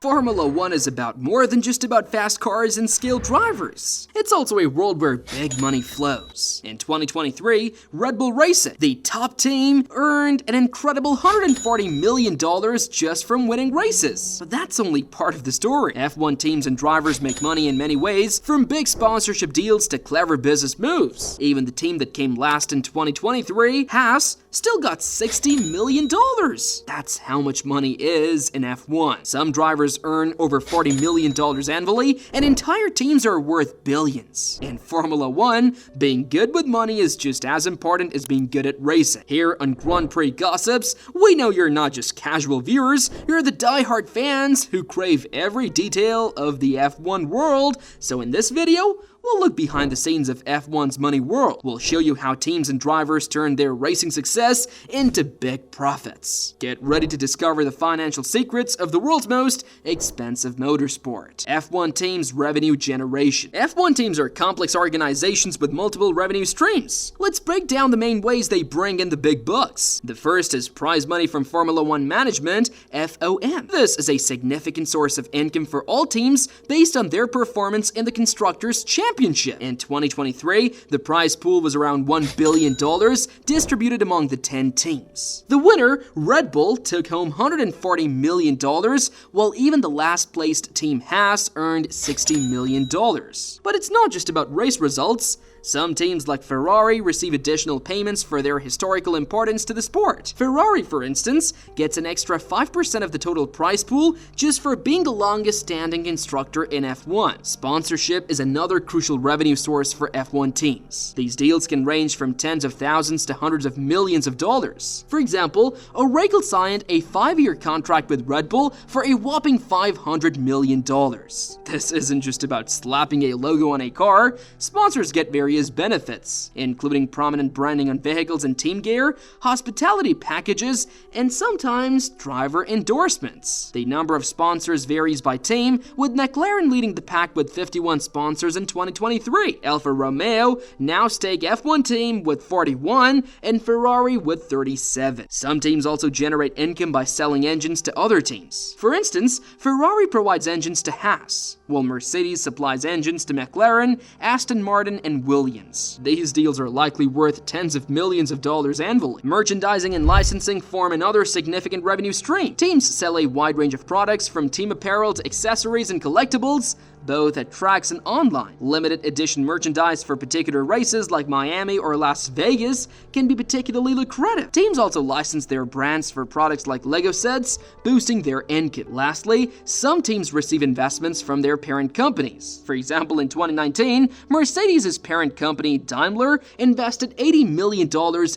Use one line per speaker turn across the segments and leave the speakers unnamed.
Formula One is about more than just about fast cars and skilled drivers. It's also a world where big money flows. In 2023, Red Bull Racing, the top team, earned an incredible $140 million just from winning races. But that's only part of the story. F1 teams and drivers make money in many ways, from big sponsorship deals to clever business moves. Even the team that came last in 2023, Haas, still got $60 million. That's how much money is in F1. Some drivers earn over $40 million annually, and entire teams are worth billions. In Formula One, being good with money is just as important as being good at racing. Here on Grand Prix Gossips, we know you're not just casual viewers, you're the die-hard fans who crave every detail of the F1 world. So in this video, we'll look behind the scenes of F1's money world. We'll show you how teams and drivers turn their racing success into big profits. Get ready to discover the financial secrets of the world's most expensive motorsport. F1 teams' revenue generation. F1 teams are complex organizations with multiple revenue streams. Let's break down the main ways they bring in the big bucks. The first is prize money from Formula One management, FOM. This is a significant source of income for all teams based on their performance in the Constructors' Championship. In 2023, the prize pool was around $1 billion, distributed among the 10 teams. The winner, Red Bull, took home $140 million, while even the last-placed team Haas earned $60 million. But it's not just about race results. Some teams like Ferrari receive additional payments for their historical importance to the sport. Ferrari, for instance, gets an extra 5% of the total prize pool just for being the longest-standing constructor in F1. Sponsorship is another crucial revenue source for F1 teams. These deals can range from tens of thousands to hundreds of millions of dollars. For example, Oracle signed a 5-year contract with Red Bull for a whopping $500 million. This isn't just about slapping a logo on a car. Sponsors get various benefits, including prominent branding on vehicles and team gear, hospitality packages, and sometimes driver endorsements. The number of sponsors varies by team, with McLaren leading the pack with 51 sponsors in 2023. Alfa Romeo now stake F1 team with 41 and Ferrari with 37. Some teams also generate income by selling engines to other teams. For instance, Ferrari provides engines to Haas, while Mercedes supplies engines to McLaren, Aston Martin, and Williams. These deals are likely worth tens of millions of dollars annually. Merchandising and licensing form another significant revenue stream. Teams sell a wide range of products from team apparel to accessories and collectibles, both at tracks and online. Limited edition merchandise for particular races like Miami or Las Vegas can be particularly lucrative. Teams also license their brands for products like Lego sets, boosting their income. Lastly, some teams receive investments from their parent companies. For example, in 2019, Mercedes' parent company Daimler invested $80 million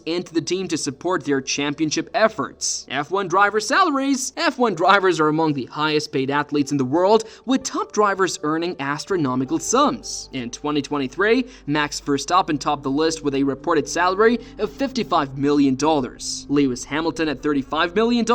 into the team to support their championship efforts. F1 driver salaries. F1 drivers are among the highest paid athletes in the world, with top drivers earning astronomical sums. In 2023, Max Verstappen topped the list with a reported salary of $55 million, Lewis Hamilton at $35 million,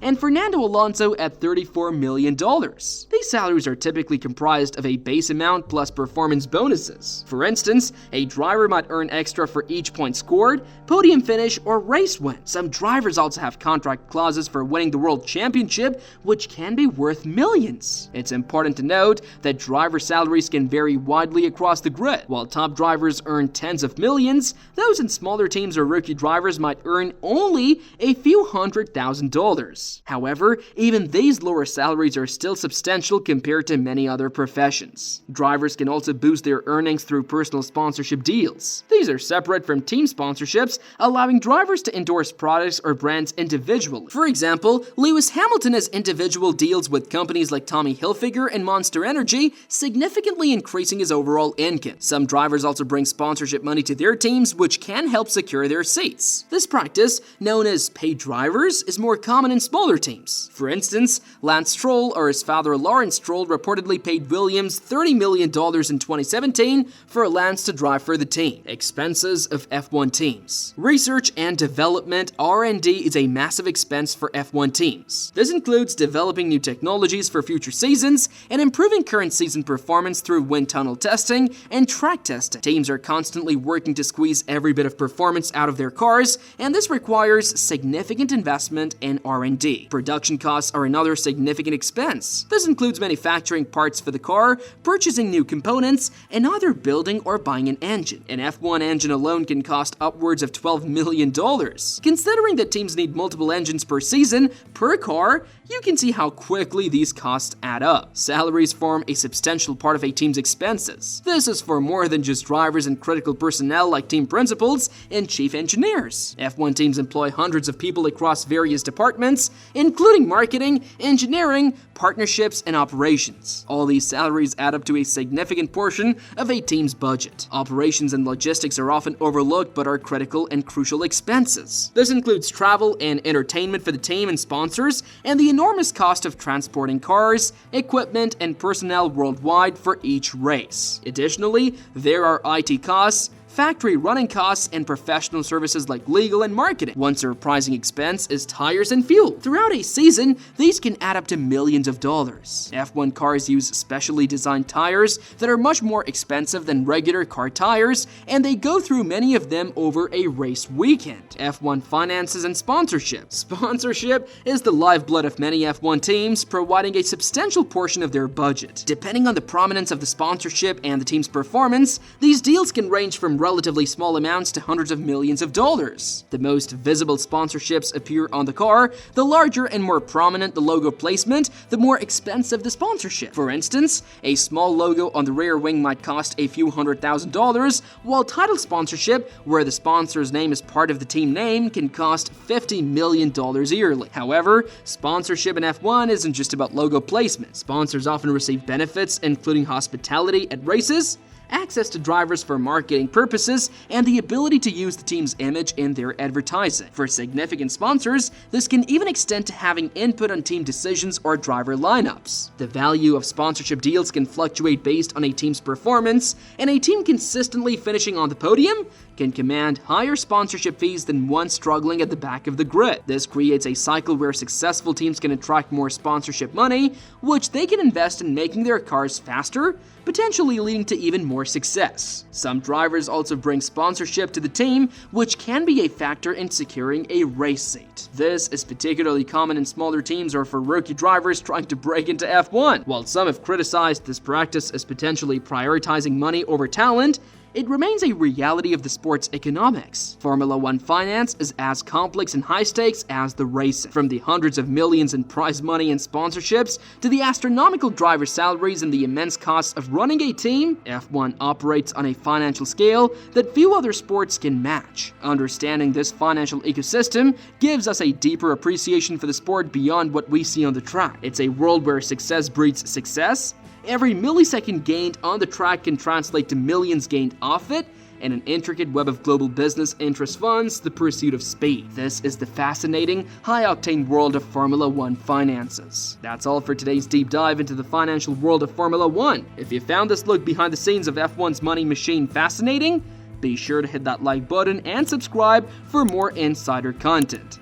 and Fernando Alonso at $34 million. These salaries are typically comprised of a base amount plus performance bonuses. For instance, a driver might earn extra for each point scored, podium finish, or race win. Some drivers also have contract clauses for winning the World Championship, which can be worth millions. It's important to note that driver salaries can vary widely across the grid. While top drivers earn tens of millions, those in smaller teams or rookie drivers might earn only a few $100,000. However, even these lower salaries are still substantial compared to many other professions. Drivers can also boost their earnings through personal sponsorship deals. These are separate from team sponsorships, allowing drivers to endorse products or brands individually. For example, Lewis Hamilton has individual deals with companies like Tommy Hilfiger and Monster Energy, significantly increasing his overall income. Some drivers also bring sponsorship money to their teams, which can help secure their seats. This practice, known as paid drivers, is more common in smaller teams. For instance, Lance Stroll or his father Lawrence Stroll reportedly paid Williams $30 million in 2017 for Lance to drive for the team. Expenses of F1 teams. Research and development, R&D, is a massive expense for F1 teams. This includes developing new technologies for future seasons and improving current current season performance through wind tunnel testing and track testing. Teams are constantly working to squeeze every bit of performance out of their cars, and this requires significant investment in R&D. Production costs are another significant expense. This includes manufacturing parts for the car, purchasing new components, and either building or buying an engine. An F1 engine alone can cost upwards of $12 million. Considering that teams need multiple engines per season, per car, you can see how quickly these costs add up. Salaries form a substantial part of a team's expenses. This is for more than just drivers and critical personnel like team principals and chief engineers. F1 teams employ hundreds of people across various departments, including marketing, engineering, partnerships, and operations. All these salaries add up to a significant portion of a team's budget. Operations and logistics are often overlooked but are critical and crucial expenses. This includes travel and entertainment for the team and sponsors, and the enormous cost of transporting cars, equipment, and personnel worldwide for each race. Additionally, there are IT costs, factory running costs, and professional services like legal and marketing. One surprising expense is tires and fuel. Throughout a season, these can add up to millions of dollars. F1 cars use specially designed tires that are much more expensive than regular car tires, and they go through many of them over a race weekend. F1 finances and sponsorship. Sponsorship is the lifeblood of many F1 teams, providing a substantial portion of their budget. Depending on the prominence of the sponsorship and the team's performance, these deals can range from relatively small amounts to hundreds of millions of dollars. The most visible sponsorships appear on the car. The larger and more prominent the logo placement, the more expensive the sponsorship. For instance, a small logo on the rear wing might cost a few $100,000, while title sponsorship, where the sponsor's name is part of the team name, can cost $50 million yearly. However, sponsorship in F1 isn't just about logo placement. Sponsors often receive benefits, including hospitality at races, access to drivers for marketing purposes, and the ability to use the team's image in their advertising. For significant sponsors, this can even extend to having input on team decisions or driver lineups. The value of sponsorship deals can fluctuate based on a team's performance, and a team consistently finishing on the podium can command higher sponsorship fees than one struggling at the back of the grid. This creates a cycle where successful teams can attract more sponsorship money, which they can invest in making their cars faster, potentially leading to even more success. Some drivers also bring sponsorship to the team, which can be a factor in securing a race seat. This is particularly common in smaller teams or for rookie drivers trying to break into F1. While some have criticized this practice as potentially prioritizing money over talent, it remains a reality of the sport's economics. Formula One finance is as complex and high stakes as the racing. From the hundreds of millions in prize money and sponsorships to the astronomical driver salaries and the immense costs of running a team, F1 operates on a financial scale that few other sports can match. Understanding this financial ecosystem gives us a deeper appreciation for the sport beyond what we see on the track. It's a world where success breeds success. Every millisecond gained on the track can translate to millions gained off it, and an intricate web of global business interest funds the pursuit of speed. This is the fascinating, high-octane world of Formula One finances. That's all for today's deep dive into the financial world of Formula One. If you found this look behind the scenes of F1's money machine fascinating, be sure to hit that like button and subscribe for more insider content.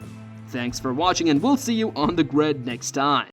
Thanks for watching, and we'll see you on the grid next time.